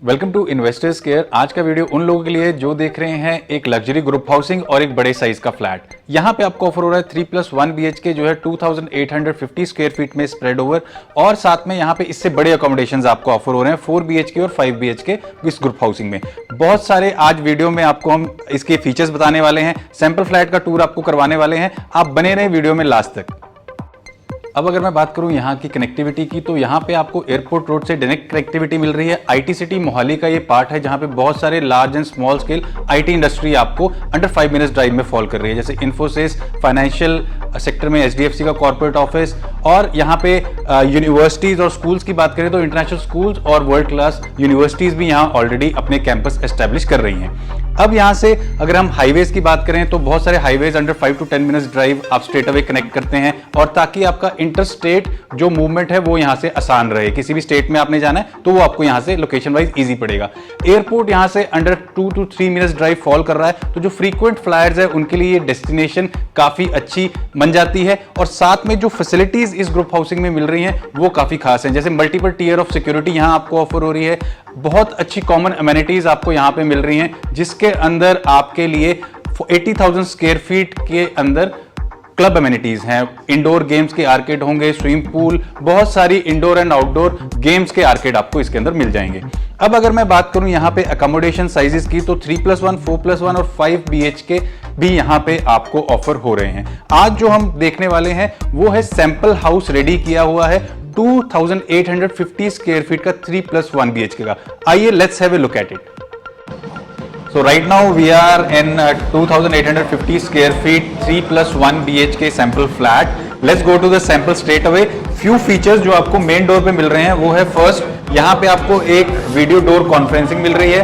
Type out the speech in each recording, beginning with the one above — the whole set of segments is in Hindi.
Welcome to investors care. आज का वीडियो उन लोगों के लिए जो देख रहे हैं एक लग्जरी ग्रुप हाउसिंग और एक बड़े साइज का फ्लैट। यहाँ पे आपको ऑफर हो रहा है 3+1 BHK जो है 2850 स्क्वायर फीट में स्प्रेड ओवर, और साथ में यहाँ पे इससे बड़े अकोमोडेशंस आपको ऑफर हो रहे हैं 4 BHK और 5 BHK इस ग्रुप हाउसिंग में। बहुत सारे आज वीडियो में आपको हम इसके फीचर्स बताने वाले हैं, सैंपल फ्लैट का टूर आपको करवाने वाले हैं। आप बने रहे वीडियो में लास्ट तक। अब अगर मैं बात करूं यहाँ की कनेक्टिविटी की, तो यहाँ पे आपको एयरपोर्ट रोड से डायरेक्ट कनेक्टिविटी मिल रही है। आईटी सिटी मोहाली का ये पार्ट है जहाँ पे बहुत सारे large and small scale IT industry आपको अंडर 5 मिनट्स ड्राइव में फॉल कर रही है, जैसे इन्फोसिस, फाइनेंशियल सेक्टर में HDFC का कॉर्पोरेट ऑफिस, और यहाँ पे यूनिवर्सिटीज और स्कूल्स की बात करें तो इंटरनेशनल स्कूल्स और वर्ल्ड क्लास यूनिवर्सिटीज भी यहाँ ऑलरेडी अपने कैंपस एस्टेब्लिश कर रही हैं। अब यहाँ से अगर हम हाईवेज की बात करें तो बहुत सारे highways under 5 to 10 minutes drive आप स्ट्रेट अवे कनेक्ट करते हैं, और ताकि आपका इंटर स्टेट जो मूवमेंट है वो यहाँ से आसान रहे। किसी भी स्टेट में आपने जाना है तो वो आपको यहाँ से लोकेशन वाइज इजी पड़ेगा। एयरपोर्ट यहाँ से under 2 to 3 minutes drive fall कर रहा है, तो जो फ्रीक्वेंट फ्लायर्स है उनके लिए ये डेस्टिनेशन काफी अच्छी बन जाती है। और साथ में जो फैसिलिटीज इस ग्रुप हाउसिंग में मिल रही हैं वो काफी खास हैं, जैसे मल्टीपल टीयर ऑफ सिक्योरिटी यहाँ आपको ऑफर हो रही है। बहुत अच्छी कॉमन अमेनिटीज आपको यहाँ पे मिल रही हैं, जिसके अंदर आपके लिए 80,000 स्क्वायर फीट के अंदर क्लब अमेनिटीज हैं। इंडोर गेम्स के आर्केड होंगे, स्विमिंग पूल, बहुत सारी इंडोर एंड आउटडोर गेम्स के आर्केड आपको इसके अंदर मिल जाएंगे। अब अगर मैं बात करूं यहाँ पे अकोमोडेशन साइजेस की, तो 3+1, 4+1 और 5 BHK भी यहाँ पे आपको ऑफर हो रहे हैं। आज जो हम देखने वाले हैं वो है सैंपल हाउस रेडी किया हुआ है 2850 स्क्वायर फीट का 3+1 BHK का। आइए let's have a look at it. So right now we are in 2850 square feet 3+1 BHK sample flat. Let's go to the sample straight away. Few features जो आपको मेन डोर पे मिल रहे हैं वो है, फर्स्ट यहाँ पे आपको एक वीडियो डोर कॉन्फ्रेंसिंग मिल रही है।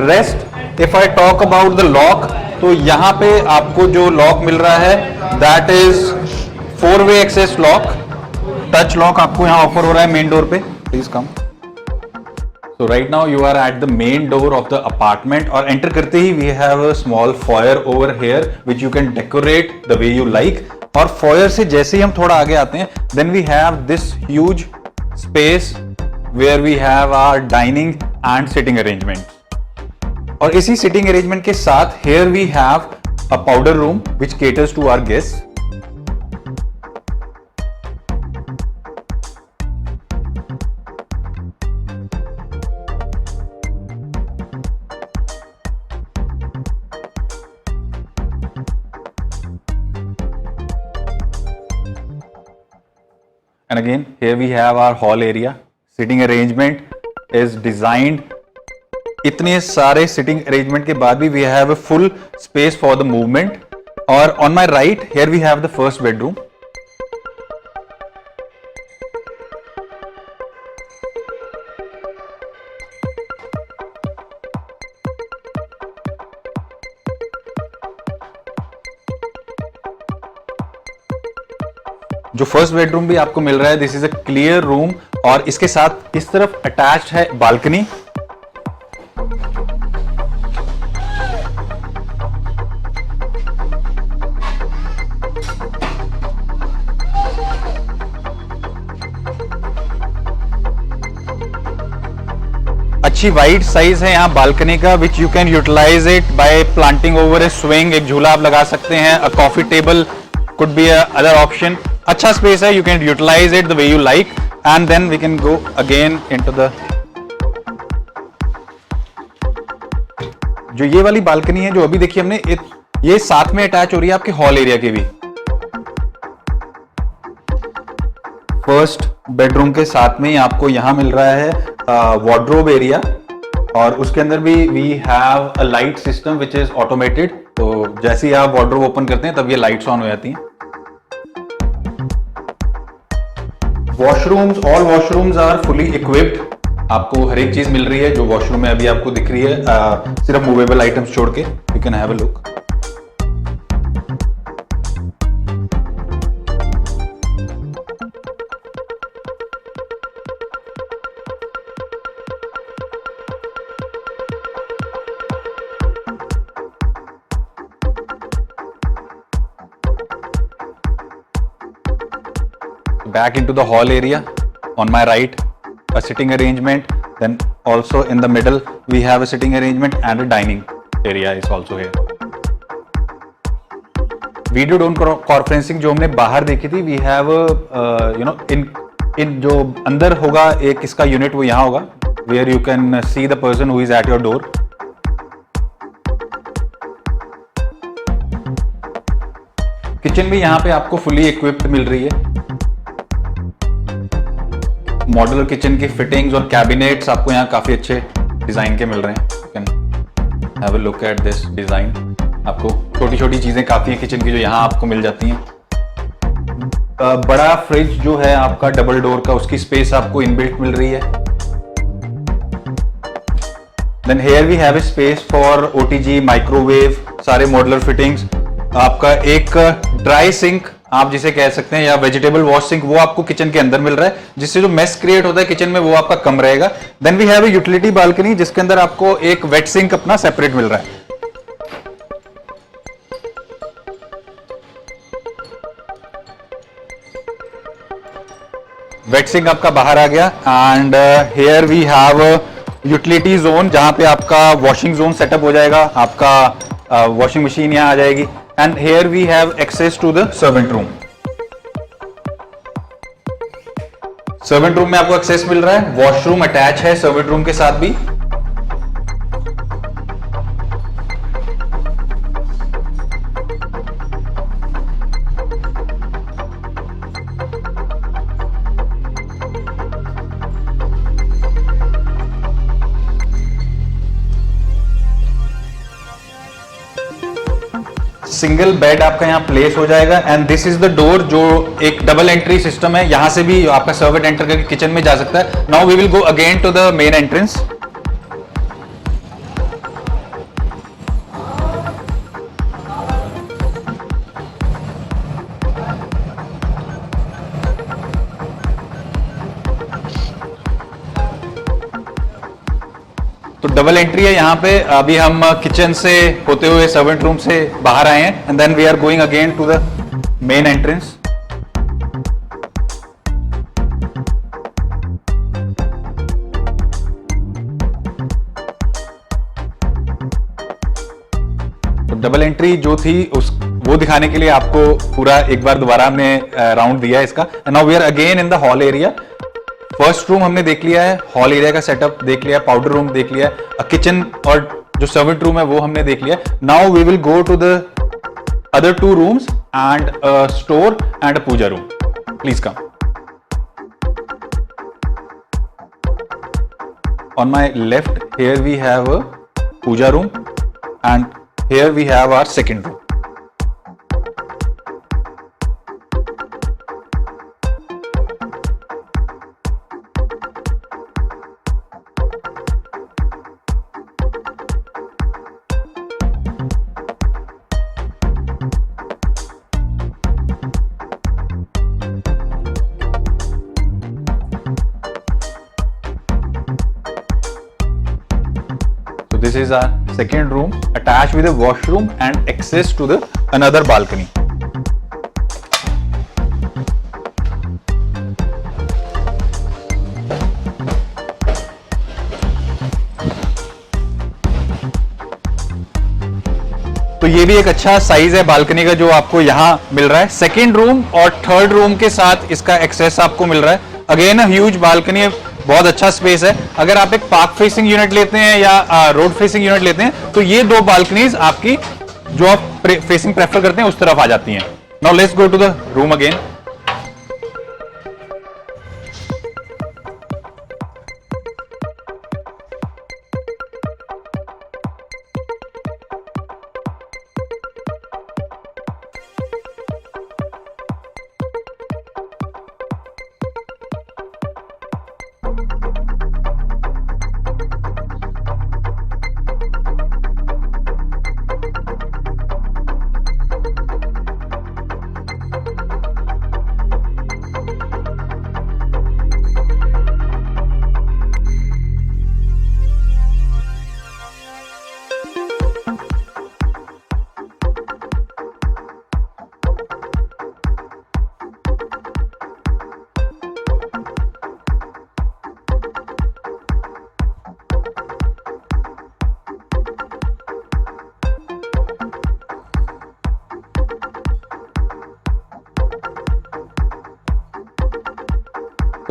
Rest if I talk about the lock, तो यहाँ पे आपको जो लॉक मिल रहा है that is 4-way access lock, touch lock आपको यहाँ ऑफर हो रहा है मेन डोर पे। Please come. So right now you are at the main door of the apartment, और enter करते ही we have a small foyer over here which you can decorate the way you like। और foyer से जैसे ही हम थोड़ा आगे आते हैं then we have this huge space where we have our dining and sitting arrangement। और इसी sitting arrangement के साथ here we have a powder room which caters to our guests। And again here we have our hall area। Sitting arrangement is designed। इतने सारे sitting arrangement के बाद भी we have a full space for the movement। और on my right here we have the first bedroom। जो फर्स्ट बेडरूम भी आपको मिल रहा है this is a clear room, और इसके साथ इस तरफ अटैच्ड है बालकनी। अच्छी वाइड साइज है यहाँ बालकनी का, which you can utilize it by planting over a swing. एक झूला आप लगा सकते हैं, a coffee table could be other option. अच्छा स्पेस है, you can utilize it the way you like, and then we can go again into the जो ये वाली बालकनी है जो अभी देखिए हमने, ये साथ में अटैच हो रही है आपके हॉल एरिया के भी। फर्स्ट बेडरूम के साथ में ही आपको यहां मिल रहा है वार्डरोब एरिया, और उसके अंदर भी we have a light system which is automated. तो जैसे ही आप वार्डरोब ओपन करते हैं तब ये लाइट्स ऑन हो जाती हैं। Washrooms, all washrooms are fully equipped. आपको हर एक चीज मिल रही है जो वॉशरूम में अभी आपको दिख रही है, सिर्फ मूवेबल आइटम्स छोड़ के। You can have a look. Back into the hall area, on my right a sitting arrangement, then Also in the middle we have a sitting arrangement and a dining area is also here. Video done conferencing जो हमने बाहर देखी थी, वी हैव इन जो अंदर होगा एक इसका यूनिट वो यहाँ होगा, where you can see the person who is at your door. Kitchen भी यहाँ पे आपको फुली इक्विप्ड मिल रही है. मॉड्यूलर किचन की फिटिंग्स और कैबिनेट्स आपको यहाँ काफी अच्छे डिजाइन के मिल रहे हैं. You can have a look at this design. आपको छोटी छोटी चीजें काफी हैं किचन की जो यहाँ आपको मिल जाती हैं. बड़ा फ्रिज जो है आपका डबल डोर का, उसकी स्पेस आपको इनबिल्ट मिल रही है. Then here we have a space for OTG, microwave, सारे मॉड्यूलर फिटिंग्स. आपका एक ड्राई सिंक आप जिसे कह सकते हैं या वेजिटेबल वॉश सिंक, वो आपको किचन के अंदर मिल रहा है, जिससे जो मेस क्रिएट होता है किचन में वो आपका कम रहेगा. Then we have a utility balcony जिसके अंदर आपको एक वेट सिंक अपना सेपरेट मिल रहा है. वेट सिंक आपका बाहर आ गया. And here we have utility zone जहां पे आपका वॉशिंग जोन सेटअप हो जाएगा. आपका वॉशिंग मशीन यहां आ जाएगी. And here we have access to the servant room. Servant room में आपको एक्सेस मिल रहा है. वॉशरूम अटैच है सर्वेंट रूम के साथ भी. सिंगल बेड आपका यहाँ प्लेस हो जाएगा. And this is the door जो एक डबल एंट्री सिस्टम है. यहां से भी आपका सर्वेंट एंटर करके किचन में जा सकता है. Now we will go again to the main entrance. तो डबल एंट्री है यहाँ पे. अभी हम किचन से होते हुए सर्वेंट रूम से बाहर आए हैं. And then we are going again to the main entrance. तो डबल एंट्री जो थी वो दिखाने के लिए आपको पूरा एक बार दोबारा हमने राउंड दिया है इसका. Now we are again in the hall area. First room हमने देख लिया है, हॉल एरिया का सेटअप देख लिया, पाउडर रूम देख लिया, किचन और जो सर्वेंट रूम है वो हमने देख लिया. Now we will go to the other two rooms and store and puja room. Please come. On my left here we have a puja room and here we have our second room. This is our second room attached with a washroom and access to the another balcony. तो ये भी एक अच्छा साइज है बालकनी का जो आपको यहाँ मिल रहा है. सेकेंड रूम और थर्ड रूम के साथ इसका एक्सेस आपको मिल रहा है. अगेन अ ह्यूज बालकनी, बहुत अच्छा स्पेस है. अगर आप एक पार्क फेसिंग यूनिट लेते हैं या रोड फेसिंग यूनिट लेते हैं तो ये दो बालकनीज आपकी जो आप फेसिंग प्रेफर करते हैं उस तरफ आ जाती हैं. Now let's go to the room again.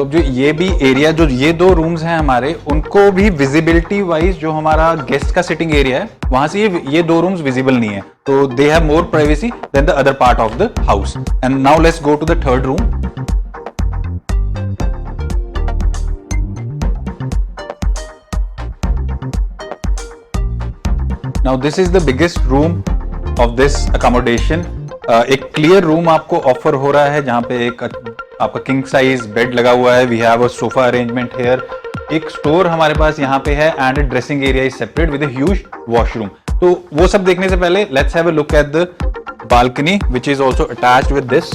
तो जो ये भी एरिया, जो ये दो रूम्स हैं हमारे, उनको भी विजिबिलिटी वाइज जो हमारा गेस्ट का सिटिंग एरिया है वहां से ये दो रूम्स विजिबल नहीं है, तो they have more privacy than the other part of the house. And now let's go to the third room. Now this is the biggest room of this accommodation. एक क्लियर रूम आपको ऑफर हो रहा है जहां पे एक आपका किंग साइज बेड लगा हुआ है। We have a sofa arrangement here. एक स्टोर हमारे पास यहाँ पे है and a dressing area is separate with a huge washroom. तो वो सब देखने से पहले let's have a look at the balcony which is also attached with this.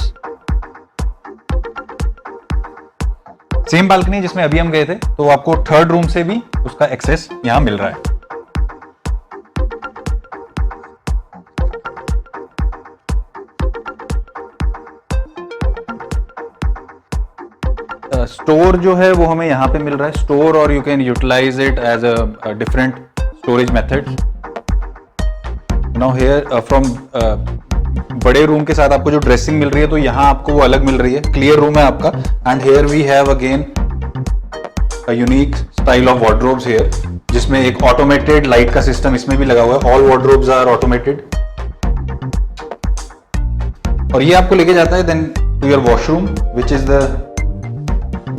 Same balcony जिसमें अभी हम गए थे, तो आपको थर्ड रूम से भी उसका एक्सेस यहां मिल रहा है। स्टोर जो है वो हमें यहाँ पे मिल रहा है, स्टोर, और you can utilize it as a different storage methods. Now here from बड़े रूम के साथ आपको जो ड्रेसिंग मिल रही है, तो यहाँ आपको वो अलग मिल रही है, क्लियर रूम है आपका। And here we have again a unique style of wardrobes here, जिसमें एक ऑटोमेटेड लाइट का सिस्टम इसमें भी लगा हुआ है। All wardrobes are automated. और ये आपको लेके जाता है then to your washroom which is the,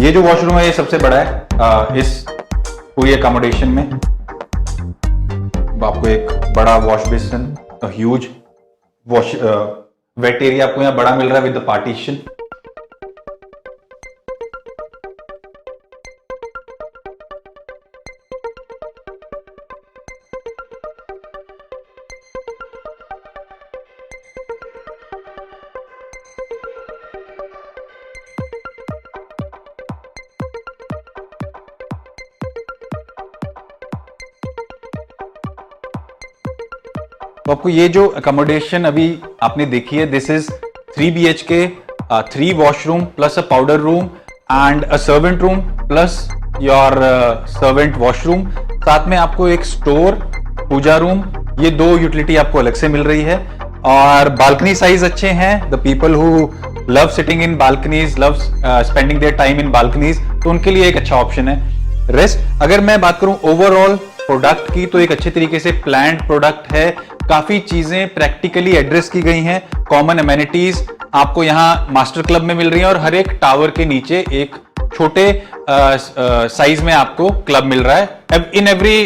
ये जो वॉशरूम है ये सबसे बड़ा है इस पूरी अकोमोडेशन में। आपको एक बड़ा wash basin, huge wash wait area आपको यहाँ बड़ा मिल रहा है विद द पार्टीशन। तो आपको ये जो अकोमोडेशन अभी आपने देखी है, this is 3 BHK, 3 washroom plus a powder room and a servant room plus your servant washroom. साथ में आपको एक स्टोर, पूजा रूम, ये दो यूटिलिटी आपको अलग से मिल रही है। और बालकनी साइज अच्छे हैं। The people who love sitting in balconies, love spending their time in balconies, तो उनके लिए एक अच्छा ऑप्शन है। रेस्ट अगर मैं बात करूं ओवरऑल प्रोडक्ट की, तो एक अच्छे तरीके से प्लान्ड प्रोडक्ट है। काफी चीजें प्रैक्टिकली एड्रेस की गई हैं। कॉमन अमेनिटीज आपको यहाँ मास्टर क्लब में मिल रही हैं और हर एक टावर के नीचे एक छोटे साइज में आपको क्लब मिल रहा है। इन एवरी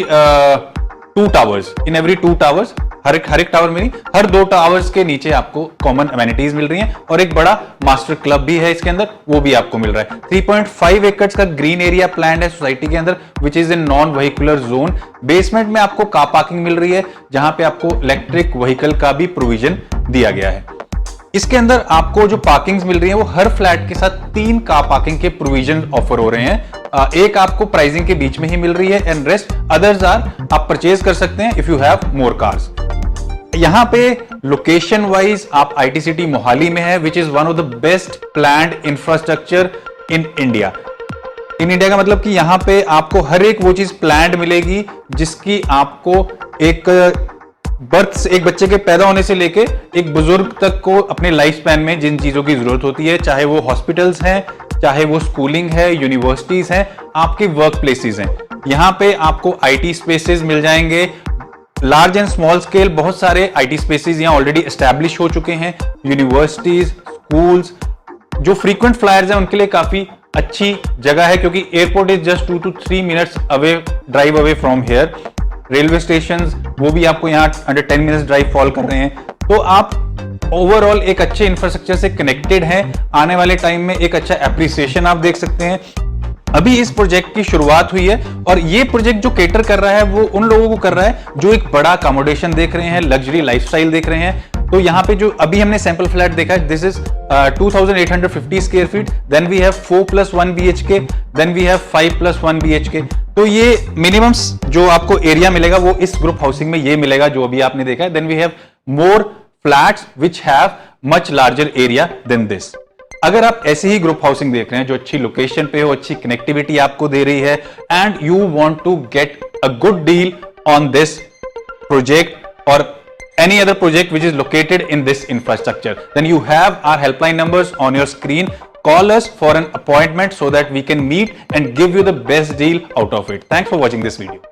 2 टावर्स, हर एक टावर में नहीं, हर 2 टावर्स के नीचे आपको कॉमन अमेनिटीज मिल रही हैं और एक बड़ा मास्टर क्लब भी है इसके अंदर, वो भी आपको मिल रहा है। 3.5 एकड़ का ग्रीन एरिया प्लान है सोसाइटी के अंदर which is in non vehicular zone. Basement में आपको कार पार्किंग मिल रही है जहां पे आपको इलेक्ट्रिक व्हीकल का भी प्रोविजन दिया गया है। इसके अंदर आपको जो पार्किंग्स मिल रही है वो हर फ्लैट के साथ 3 कार पार्किंग के प्रोविजन ऑफर हो रहे हैं। एक आपको प्राइसिंग के बीच में ही मिल रही है एंड रेस्ट अदर्स आर आप परचेज कर सकते हैं if you have more cars. यहां पे लोकेशन वाइज आप आईटी सिटी मोहाली में है which is one of the best planned infrastructure in India. In India का मतलब कि यहां पे आपको हर एक वो चीज प्लान्ड मिलेगी जिसकी आपको एक एक बच्चे के पैदा होने से लेके एक बुजुर्ग तक को अपने लाइफ स्पैन में जिन चीजों की जरूरत होती है, चाहे वो हॉस्पिटल्स हैं, चाहे वो स्कूलिंग है, यूनिवर्सिटीज हैं, आपके वर्क प्लेसेस हैं, यहां पे आपको आईटी स्पेसेस मिल जाएंगे। लार्ज एंड स्मॉल स्केल बहुत सारे आईटी स्पेसेस यहां ऑलरेडी एस्टैब्लिश हो चुके हैं। यूनिवर्सिटीज, स्कूल्स, जो फ्रीक्वेंट फ्लायर्स हैं उनके लिए काफी अच्छी जगह है क्योंकि airport is just 2 to 3 minutes away, drive away from here. Railway stations वो भी आपको यहाँ अंडर 10 मिनट्स ड्राइव फॉल कर रहे हैं। तो आप ओवरऑल एक अच्छे इंफ्रास्ट्रक्चर से कनेक्टेड हैं। आने वाले टाइम में एक अच्छा एप्रिसिएशन आप देख सकते हैं। अभी इस प्रोजेक्ट की शुरुआत हुई है और ये प्रोजेक्ट जो केटर कर रहा है वो उन लोगों को कर रहा है जो एक बड़ा अकोमोडेशन देख रहे हैं, लग्जरी लाइफस्टाइल देख रहे हैं। तो यहाँ पे जो अभी हमने सैंपल फ्लैट देखा है, this is 2850 square feet, then we have 4+1 BHK, then we have 5+1 BHK। तो ये मिनिमम जो आपको एरिया मिलेगा वो इस ग्रुप हाउसिंग में ये मिलेगा जो अभी आपने देखा है। Then we have more flats which have much larger area than this. अगर आप ऐसे ही ग्रुप हाउसिंग देख रहे हैं जो अच्छी लोकेशन पे हो, अच्छी कनेक्टिविटी आपको दे रही है and you want to get a good deal on this project और any other project which is located in this infrastructure, then you have our helpline numbers on your screen. call us for an appointment so that we can meet and give you the best deal out of it. Thanks for watching this video.